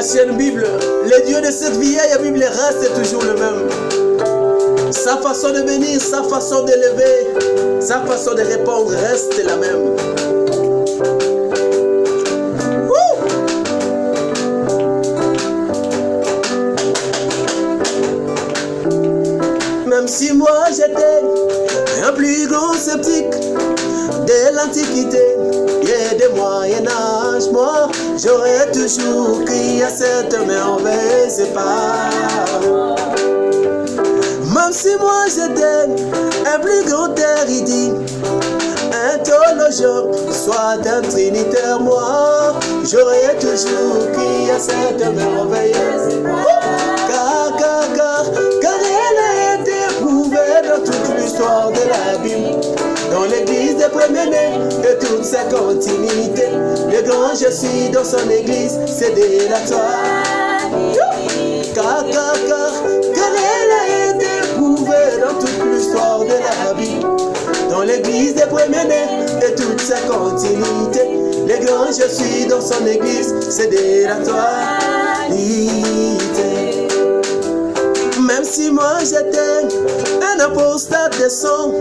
l'ancienne Bible, le Dieu de cette vieille Bible reste toujours le même. Sa façon de bénir, sa façon d'élever, sa façon de répondre reste la même. Même si moi j'étais un plus grand sceptique de l'Antiquité et du Moyen-Âge, moi j'aurais toujours crié à cette merveilleuse part. Même si moi j'étais un plus grand érudit, un théologien, soit un trinitaire, moi j'aurais toujours crié à cette merveilleuse part. Car elle a été prouvée dans toute l'histoire de la Bible, dans l'église des premiers-nés et toute sa continuité. Le grand je suis dans son église, c'est délatoire. Car elle a été prouvée dans toute l'histoire de la Bible, dans l'église des premiers-nés et toute sa continuité. Le grand je suis dans son église, c'est délatoire. Même si moi j'étais un apostate de sang,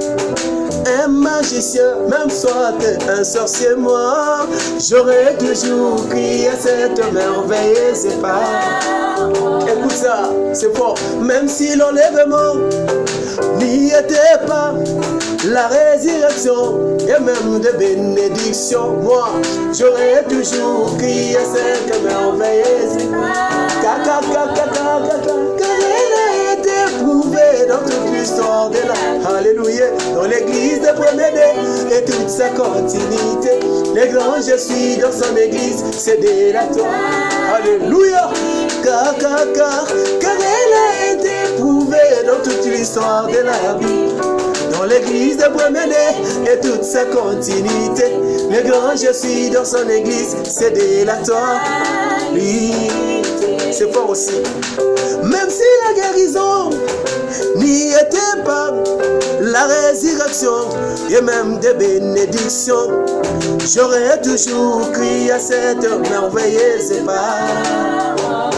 un magicien, même soit un sorcier, moi j'aurais toujours crié à cette merveilleuse part. Écoute ça, c'est fort. Même si l'enlèvement n'y était pas, la résurrection et même des bénédictions, moi j'aurais toujours crié à cette merveilleuse part. Prouvé dans toute l'histoire de la Alléluia, dans l'église des premiers-nés et toute sa continuité. Le grand je suis dans son église, c'est délatoire. Alléluia, car elle a été prouvée dans toute l'histoire de la vie, dans l'église des premiers-nés et toute sa continuité. Le grand je suis dans son église, c'est délatoire. C'est fort aussi. Même si la guérison n'y était pas, la résurrection et même des bénédictions, j'aurais toujours crié à cette merveilleuse part.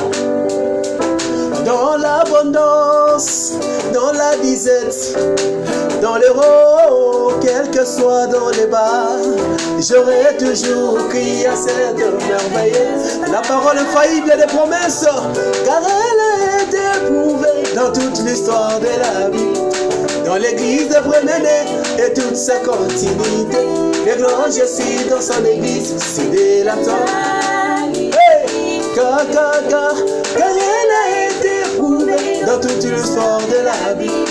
Dans l'abondance, dans la disette, dans l'euro, quel que soit dans les bars, j'aurais toujours crié à cette merveilleuse. La parole infaillible des promesses, car elle a été prouvée dans toute l'histoire de la vie, dans l'église des premiers-nés et toute sa continuité. Le grand je suis dans son église, c'est délatoire. Hey! Car elle a été prouvée dans toute l'histoire de la vie,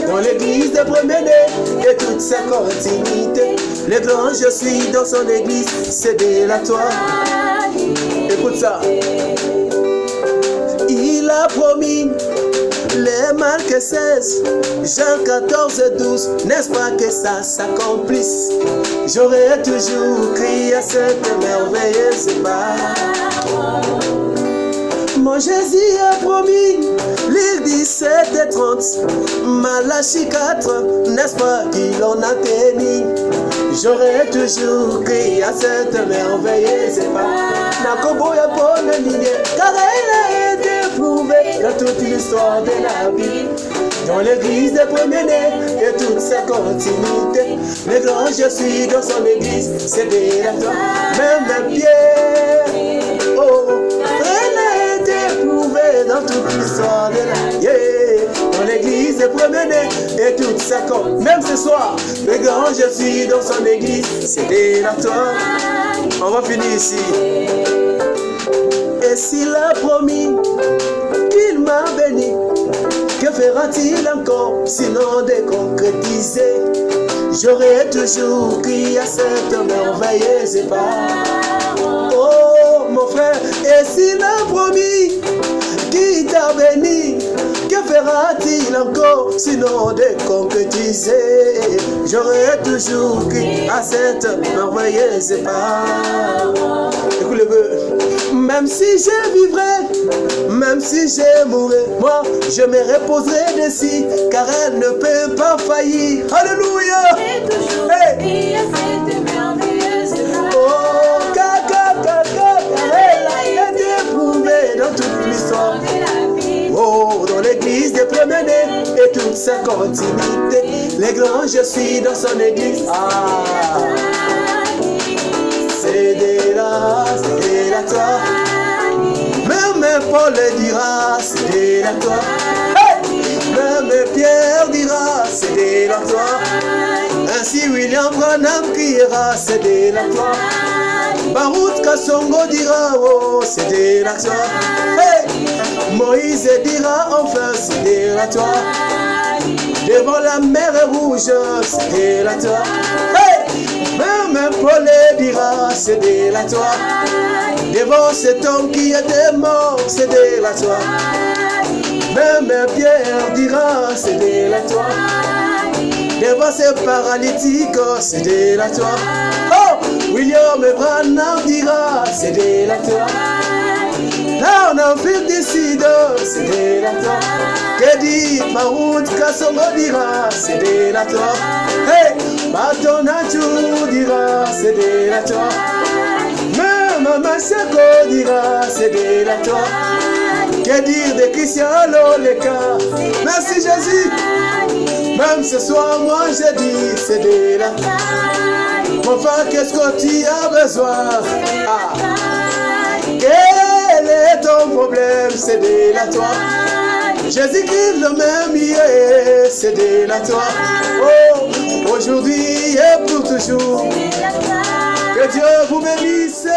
dans l'église des premiers-nés et toute sa continuité. Le grand je suis dans son église, c'est délatoire. Écoute ça. Il a promis les marques 16, Jean 14 et 12, n'est-ce pas que ça s'accomplisse? J'aurais toujours crié à cette merveilleuse part. Mon Jésus a promis, les 17 et 30, Malachie 4, n'est-ce pas qu'il en a tenu? J'aurais toujours crié à cette merveilleuse part. Nakoboya bonne ligne, car elle a été prouvée dans toute l'histoire de la Bible, dans l'église des premiers-nés et toute sa continuité. Le grand je suis dans son église, c'est délatoire. Même Pierre, oh, elle a été prouvée dans toute l'histoire de la Bible, dans l'église des premiers-nés et toute sa continuité. Même ce soir, le grand je suis dans son église, c'est délatoire. On va finir ici. Et s'il a promis qu'il m'a béni, que fera-t-il encore sinon de concrétiser? J'aurais toujours crié à cette merveilleuse part. Oh mon frère, et s'il a promis qu'il t'a béni, que fera-t-il encore sinon de concrétiser? J'aurais toujours crié à cette merveilleuse part. Écoute-le. Même si je vivrai, même si je mourrai, moi je me reposerai dessus, car elle ne peut pas faillir. Alléluia. Et toujours hey. à cette merveilleuse Oh, elle a été prouvée quand je suis dans son église. C'est de la toi. Même Paul dira, c'est de la toi. Même Pierre dira, c'est de la toi. Ainsi William Branham criera, c'est de la toi. Baruch Kasongo dira, oh, c'est de la toi. Moïse dira, enfin, c'est de la toi. Devant la mer rouge, c'est de la toi. Même Paul dira, c'est de la toi. Devant cet homme qui était mort, c'est de la toi. Même Pierre dira, c'est de la toi. Devant ces paralytiques, c'est de la toi. Oh, William Branham dira, c'est de la toi. Là on a fait décider, c'est de la toi. Que dit Baruch Kasongo dira, c'est de la toi. Hey, Batonatu dira, c'est de la toi. Même Maseko dira, c'est de la toi. Que dire de Christian Loleka? Merci Jésus. Même ce soir, moi je dis, c'est de la toi. Mon frère, qu'est-ce que tu as besoin? Quel est ton problème? C'est de la toi. Jésus-Christ le même hier, c'est de la toi. Oh, aujourd'hui et pour toujours. Que Dieu vous bénisse.